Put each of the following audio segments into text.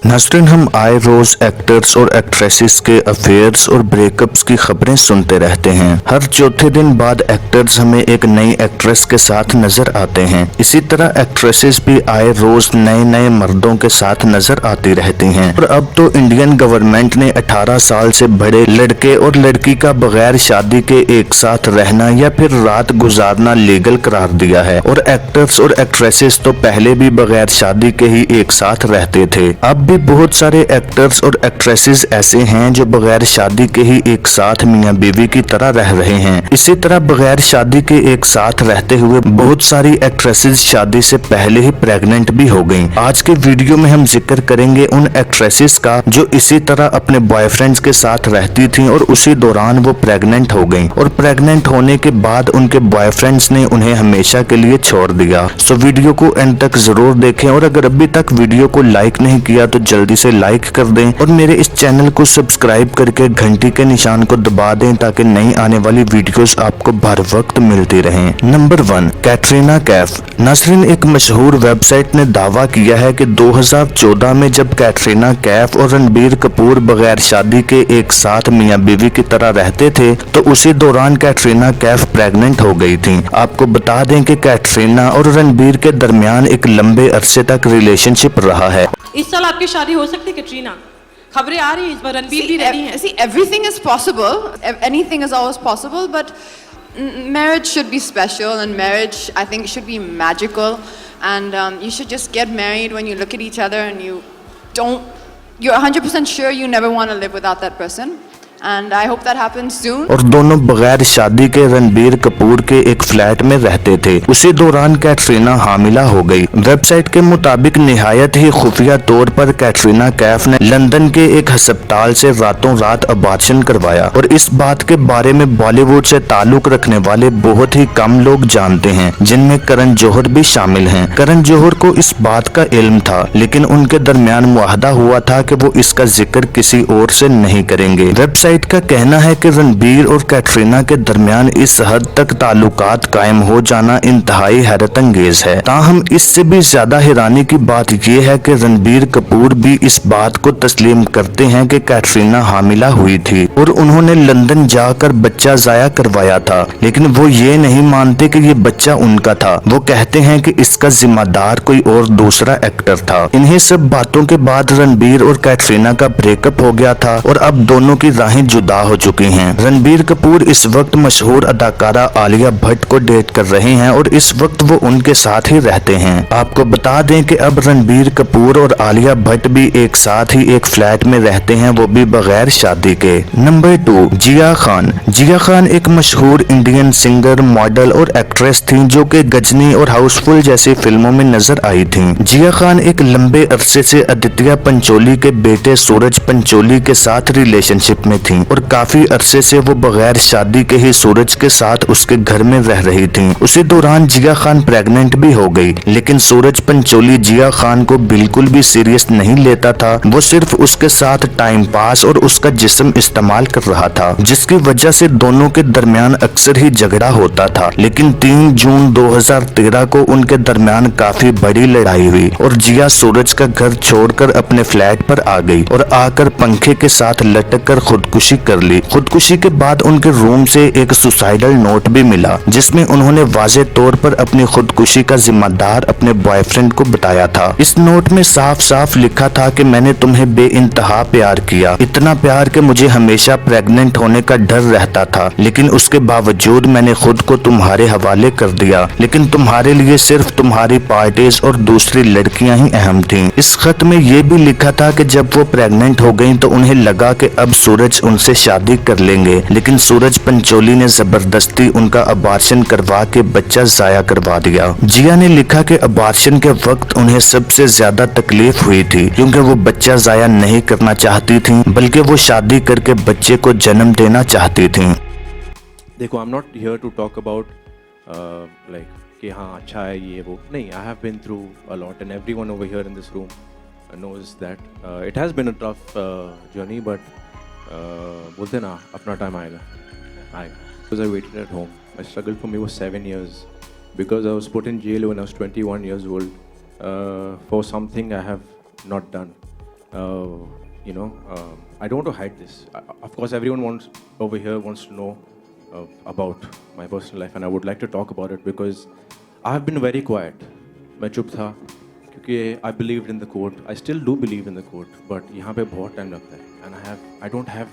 नाज़रीन, हम आए रोज एक्टर्स और एक्ट्रेसेस के अफेयर्स और ब्रेकअप्स की खबरें सुनते रहते हैं। हर चौथे दिन बाद एक्टर्स हमें एक नई एक्ट्रेस के साथ नजर आते हैं। इसी तरह एक्ट्रेसेस भी आए रोज नए नए मर्दों के साथ नजर आती रहती हैं। और अब तो इंडियन गवर्नमेंट ने 18 साल से बड़े लड़के और लड़की का बगैर शादी के एक साथ रहना या फिर रात गुजारना लीगल करार दिया है। और एक्टर्स और एक्ट्रेसेस तो पहले भी बगैर शादी के ही एक साथ रहते थे। अब भी बहुत सारे एक्टर्स और एक्ट्रेसेस ऐसे हैं जो बगैर शादी के ही एक साथ मियां बीवी की तरह रह रहे हैं। इसी तरह बगैर शादी के एक साथ रहते हुए बहुत सारी एक्ट्रेसेस शादी से पहले ही प्रेग्नेंट भी हो गईं। आज के वीडियो में हम जिक्र करेंगे उन एक्ट्रेसेस का जो इसी तरह अपने बॉयफ्रेंड्स के साथ रहती थीं और उसी दौरान वो प्रेग्नेंट हो गईं और प्रेग्नेंट होने के बाद उनके बॉयफ्रेंड्स ने उन्हें हमेशा के लिए छोड़ दिया। सो वीडियो को एंड तक जरूर देखें और अगर अभी तक वीडियो को लाइक नहीं किया तो जल्दी से लाइक कर दें और मेरे इस चैनल को सब्सक्राइब करके घंटी के निशान को दबा दें ताकि नई आने वाली वीडियोस आपको हर वक्त मिलती रहें। नंबर 1, कैटरीना कैफ। नाज़रीन, एक मशहूर वेबसाइट ने दावा किया है कि 2014 में जब कैटरीना कैफ और रणबीर कपूर बगैर शादी के एक साथ मियां बीवी की तरह रहते थे तो उसी दौरान कैटरीना कैफ प्रेग्नेंट हो गई थी। आपको बता दें कि कैटरीना और रणबीर के दरमियान एक लंबे अरसे तक रिलेशनशिप रहा है। इस साल आपकी शादी हो सकती है कैटरीना? खबरें आ रही हैं इस बार रणबीर भी रेडी हैं। See, everything is possible. Anything is always possible, but marriage should be special, and marriage, I think, should be magical. And you should just get married when you look at each other and you're 100% sure you never want to live without that person. And I hope that happens soon. और दोनों बगैर शादी के रणबीर कपूर के एक flat में रहते थे। उसी दौरान कैटरीना हामिला हो गई। वेबसाइट के मुताबिक निहायत ही खुफिया तौर पर कैटरीना कैफ ने लंदन के एक अस्पताल से रातों रात अबॉर्शन करवाया और इस बात के बारे में बॉलीवुड से ताल्लुक रखने वाले बहुत ही कम लोग जानते हैं, जिनमें करण जौहर भी शामिल हैं। करण जौहर को इस बात का इल्म था, लेकिन उनके दरमियान मुआहदा हुआ था कि वो इसका जिक्र किसी और से नहीं करेंगे। वेबसाइट का कहना है कि रणबीर और कैटरीना के दरमियान इस हद तक ताल्लुकात कायम हो जाना इंतहाई हैरत अंगेज है। ताहम इससे भी ज्यादा हैरानी की बात यह है कि रणबीर कपूर भी इस बात को तस्लीम करते हैं कि कैटरीना हामिला हुई थी और उन्होंने लंदन जाकर बच्चा जाया करवाया था, लेकिन वो ये नहीं मानते कि ये बच्चा उनका था। वो कहते हैं कि इसका जिम्मेदार कोई और दूसरा एक्टर था। इन्हीं सब बातों के बाद रणबीर और कैटरीना का ब्रेकअप हो गया था और अब दोनों की राहें जुदा हो चुकी हैं। रणबीर कपूर इस वक्त मशहूर अदाकारा आलिया भट्ट को डेट कर रहे हैं और इस वक्त वो उनके साथ ही रहते हैं। आपको बता दें कि अब रणबीर कपूर और आलिया भट्ट भी एक साथ ही एक फ्लैट में रहते हैं, वो भी बगैर शादी के। नंबर 2, जिया खान। जिया खान एक मशहूर इंडियन सिंगर, मॉडल और एक्ट्रेस थी जो कि गजनी और हाउसफुल जैसी फिल्मों में नजर आई थी। जिया खान एक लंबे अरसे से आदित्य पंचोली के बेटे सूरज पंचोली के साथ रिलेशनशिप में थी और काफी अरसे से वो बगैर शादी के ही सूरज के साथ उसके घर में रह रही थी। उसी दौरान जिया खान प्रेग्नेंट भी हो गई, लेकिन सूरज पंचोली जिया खान को बिल्कुल भी सीरियस नहीं लेता था। वो सिर्फ उसके साथ टाइम पास और उसका जिस्म इस्तेमाल कर रहा था, जिसकी वजह से दोनों के दरमियान अक्सर ही झगड़ा होता था। लेकिन 3 जून 2013 को उनके दरमियान काफी बड़ी लड़ाई हुई और जिया सूरज का घर छोड़कर अपने फ्लैट पर आ गई और आकर पंखे के साथ लटक कर खुदकुशी कर ली। खुदकुशी के बाद उनके रूम से एक सुसाइडल नोट भी मिला, जिसमें उन्होंने वाज़े तौर पर अपनी खुदकुशी का जिम्मेदार अपने बॉयफ्रेंड को बताया था। इस नोट में साफ साफ लिखा था कि मैंने तुम्हें बेइंतहा प्यार किया, इतना प्यार कि मुझे हमेशा प्रेग्नेंट होने का डर रहता था, लेकिन उसके बावजूद मैंने खुद को तुम्हारे हवाले कर दिया। लेकिन तुम्हारे लिए सिर्फ तुम्हारी पार्टीज और दूसरी लड़कियां ही अहम थीं। इस खत में ये भी लिखा था कि जब वो प्रेग्नेंट हो गई तो उन्हें लगा कि अब सूरज उनसे शादी कर लेंगे, लेकिन सूरज पंचोली ने जबरदस्ती उनका अबॉर्शन करवा के बच्चा जाया करवा दिया। जिया ने लिखा कि अबॉर्शन के वक्त उन्हें सबसे ज्यादा तकलीफ हुई थी क्योंकि वो बच्चा जाया नहीं करना चाहती थी, बल्कि वो शादी करके बच्चे को जन्म देना चाहती थी। देखो, I am not here to talk about like कि हाँ अच्छा है ये वो नहीं। I have been through a lot and everyone over here in this room knows that it has been a tough journey, but बोलते ना अपना टाइम आएगा। Because I waited at home. My struggle for me was 7 years because I was put in jail when I was 21 years old for something I have not done. you know, I don't want to hide this. Of course, everyone over here wants to know about my personal life, and I would like to talk about it because I have been very quiet. मैं चुप था क्योंकि I believed in the court. I still do believe in the court, but यहाँ पे बहुत time लगता है, and I don't have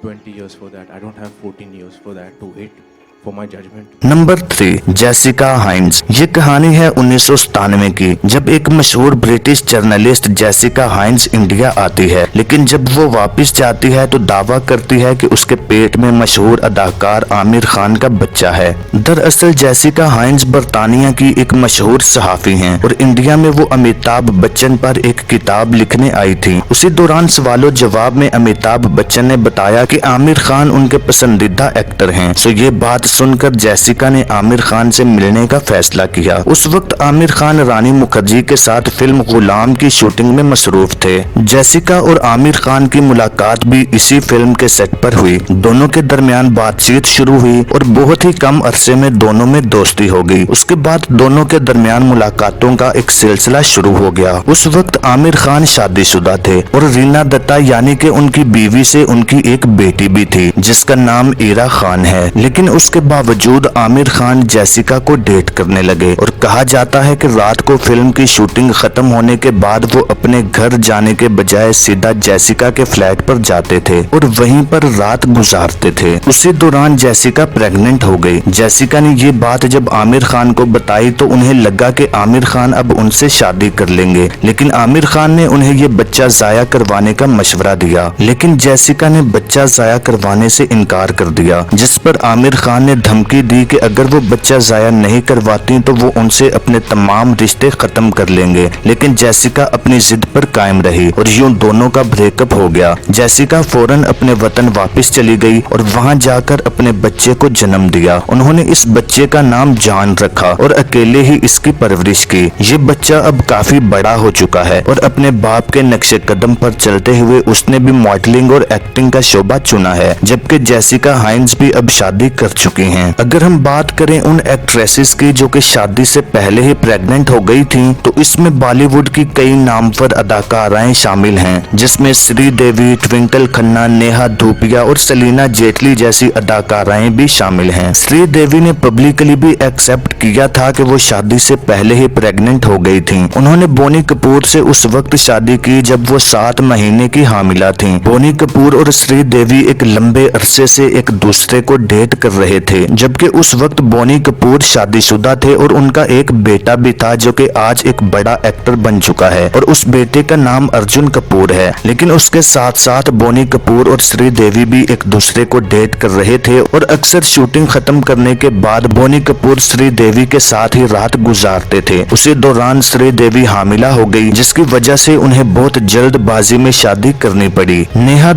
20 years for that. I don't have 14 years for that to wait for my judgment. Number 3, Jessica Hines. ये कहानी है 1997 की, जब एक मशहूर British journalist Jessica Hines India आती है, लेकिन जब वो वापस जाती है तो दावा करती है कि उसके पेट में मशहूर अदाकार आमिर खान का बच्चा है। दरअसल जेसिका हाइंस बरतानिया की एक मशहूर सहाफी हैं और इंडिया में वो अमिताभ बच्चन पर एक किताब लिखने आई थी। उसी दौरान सवालों जवाब में अमिताभ बच्चन ने बताया कि आमिर खान उनके पसंदीदा एक्टर हैं। सो ये बात सुनकर जेसिका ने आमिर खान से मिलने का फैसला किया। उस वक्त आमिर खान रानी मुखर्जी के साथ फिल्म गुलाम की शूटिंग में मसरूफ थे। जेसिका और आमिर खान की मुलाकात भी इसी फिल्म के सेट पर हुई। दोनों के दरमियान बातचीत शुरू हुई और बहुत ही कम अरसे में दोनों में दोस्ती हो गई। उसके बाद दोनों के दरमियान मुलाकातों का एक सिलसिला शुरू हो गया। उस वक्त आमिर खान शादीशुदा थे और रीना दत्ता यानी कि उनकी बीवी से उनकी एक बेटी भी थी जिसका नाम ईरा खान है। लेकिन उसके बावजूद आमिर खान जेसिका को डेट करने लगे और कहा जाता है कि रात को फिल्म की शूटिंग खत्म होने के बाद वो अपने घर जाने के बजाय सीधा जेसिका के फ्लैट पर जाते थे और वहीं पर रात गुजारते थे। उसी दौरान जेसिका प्रेग्नेंट हो गई। जेसिका ने ये बात जब आमिर खान को बताई तो उन्हें लगा कि आमिर खान अब उनसे शादी कर लेंगे, लेकिन आमिर खान ने उन्हें ये बच्चा जाया करवाने का मशवरा दिया, लेकिन जेसिका ने बच्चा जाया करवाने से इनकार कर दिया, जिस पर आमिर खान ने धमकी दी कि अगर वो बच्चा जाया नहीं करवाती तो वो उनसे अपने तमाम रिश्ते खत्म कर लेंगे। लेकिन जेसिका अपनी जिद पर कायम रही और यूं दोनों का ब्रेकअप हो गया। जेसिका फौरन अपने वतन वापस चली गई और वहां जाकर अपने बच्चे को जन्म दिया। उन्होंने इस बच्चे का नाम जान रखा और अकेले ही इसकी परवरिश की। ये बच्चा अब काफी बड़ा हो चुका है और अपने बाप के नक्शे कदम पर चलते हुए उसने भी मॉडलिंग और एक्टिंग का शोबा चुना है, जबकि जेसिका हाइंस भी अब शादी कर चुकी हैं। अगर हम बात करें उन एक्ट्रेसेस की जो कि शादी से पहले ही प्रेग्नेंट हो गई थीं, तो इसमें बॉलीवुड की कई नामवर अदाकाराएं शामिल हैं, जिसमें श्रीदेवी, ट्विंकल खन्ना, नेहा धूपिया और सलीना जेटली जैसी अदाकाराएं भी शामिल हैं। श्रीदेवी ने पब्लिकली भी एक्सेप्ट किया था कि वो शादी से पहले ही प्रेग्नेंट हो गई थीं। उन्होंने बोनी कपूर से उस वक्त शादी की जब वो 7 महीने की हामिला थीं। बोनी कपूर और श्रीदेवी एक लंबे अरसे से एक दूसरे को डेट कर रहे थे, जबकि उस वक्त बोनी कपूर शादीशुदा थे और उनका एक बेटा भी था जो कि आज एक बड़ा एक्टर बन चुका है और उस बेटे का नाम अर्जुन कपूर है। लेकिन उसके साथ साथ बोनी कपूर और श्रीदेवी भी एक दूसरे को डेट कर रहे थे और अक्सर शूटिंग खत्म करने के बाद बोनी कपूर श्रीदेवी के साथ ही रात गुजारते थे। उसी दौरान श्रीदेवी हामिला हो गई, जिसकी वजह से उन्हें बहुत जल्दबाजी में शादी करनी पड़ी। नेहा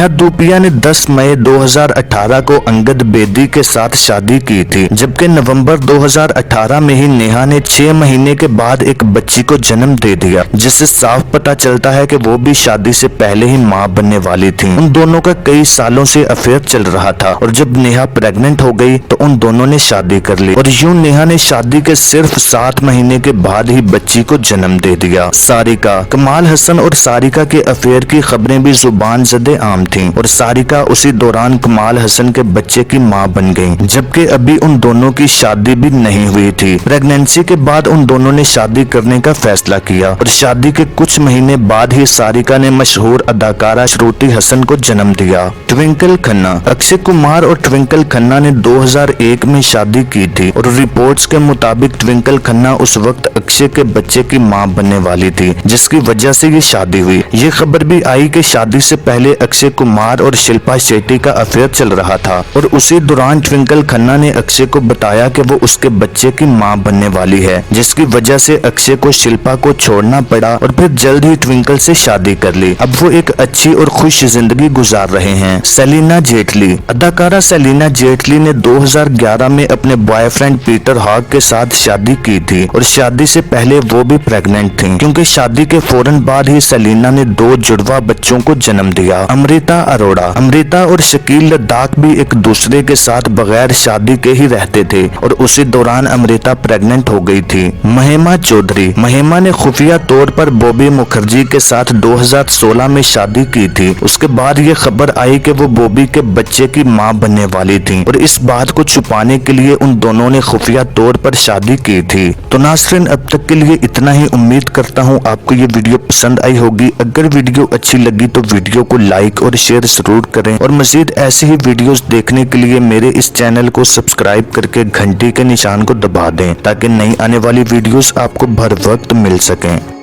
धूपिया ने 10 मई 2018 को अंगद बेदी के साथ शादी की थी, जबकि नवंबर 2018 में ही नेहा ने 6 महीने के बाद एक बच्ची को जन्म दे दिया, जिससे साफ पता चलता है कि वो भी शादी से पहले ही मां बनने वाली थी। उन दोनों का कई सालों से अफेयर चल रहा था और जब नेहा प्रेग्नेंट हो गई तो उन दोनों ने शादी कर ली और यूं नेहा ने शादी के सिर्फ 7 महीने के बाद ही बच्ची को जन्म दे दिया। सारिका, कमाल हसन और सारिका के अफेयर की खबरें भी जुबान ज़दे आम थीं और सारिका उसी दौरान कमाल हसन के बच्चे की मां बन गई, जबकि अभी उन दोनों की शादी भी नहीं हुई थी। प्रेगनेंसी के बाद उन दोनों ने शादी करने का फैसला किया और शादी के कुछ महीने बाद ही सारिका ने मशहूर अदाकारा श्रुति हसन को जन्म दिया। ट्विंकल खन्ना, अक्षय कुमार और ट्विंकल खन्ना ने 2001 में शादी की थी और रिपोर्ट्स के मुताबिक ट्विंकल खन्ना उस वक्त अक्षय के बच्चे की मां बनने वाली थी, जिसकी वजह से ये शादी हुई। ये खबर भी आई कि शादी से पहले अक्षय कुमार और शिल्पा शेट्टी का अफेयर चल रहा था और उसी दौरान ट्विंकल खन्ना ने अक्षय को बताया कि वो उसके बच्चे की मां बनने वाली है, जिसकी वजह से अक्षय को शिल्पा को छोड़ना पड़ा और फिर जल्द ही ट्विंकल से शादी कर ली। अब वो एक अच्छी और खुश जिंदगी गुजार रहे हैं। सलीना जेटली, अदाकारा सलीना जेटली ने 2011 में अपने बॉयफ्रेंड पीटर हॉग के साथ शादी की थी और शादी से पहले वो भी प्रेग्नेंट थी, क्योंकि शादी के फौरन बाद ही सलीना ने 2 जुड़वा बच्चों को जन्म दिया। अमृता अरोड़ा, अमृता और शकील लद्दाख भी एक दूसरे के साथ बगैर शादी के ही रहते थे और उसी दौरान अमृता प्रेग्नेंट हो गई थी। महिमा चौधरी। महिमा ने खुफिया तौर पर बॉबी मुखर्जी के साथ 2016 में शादी की थी। उसके बाद ये खबर आई कि वो बॉबी के बच्चे की मां बनने वाली थी और इस बात को छुपाने के लिए उन दोनों ने खुफिया तौर पर शादी की थी। तो नाज़रीन, अब तक के लिए इतना ही। उम्मीद करता हूँ आपको ये वीडियो पसंद आई होगी। अगर वीडियो अच्छी लगी तो वीडियो को लाइक और शेयर जरूर करें और मजीद ऐसी ही वीडियोस देखने के लिए मेरे इस चैनल को सब्सक्राइब करके घंटी के निशान को दबा दें ताकि नई आने वाली वीडियोस आपको भर वक्त मिल सकें।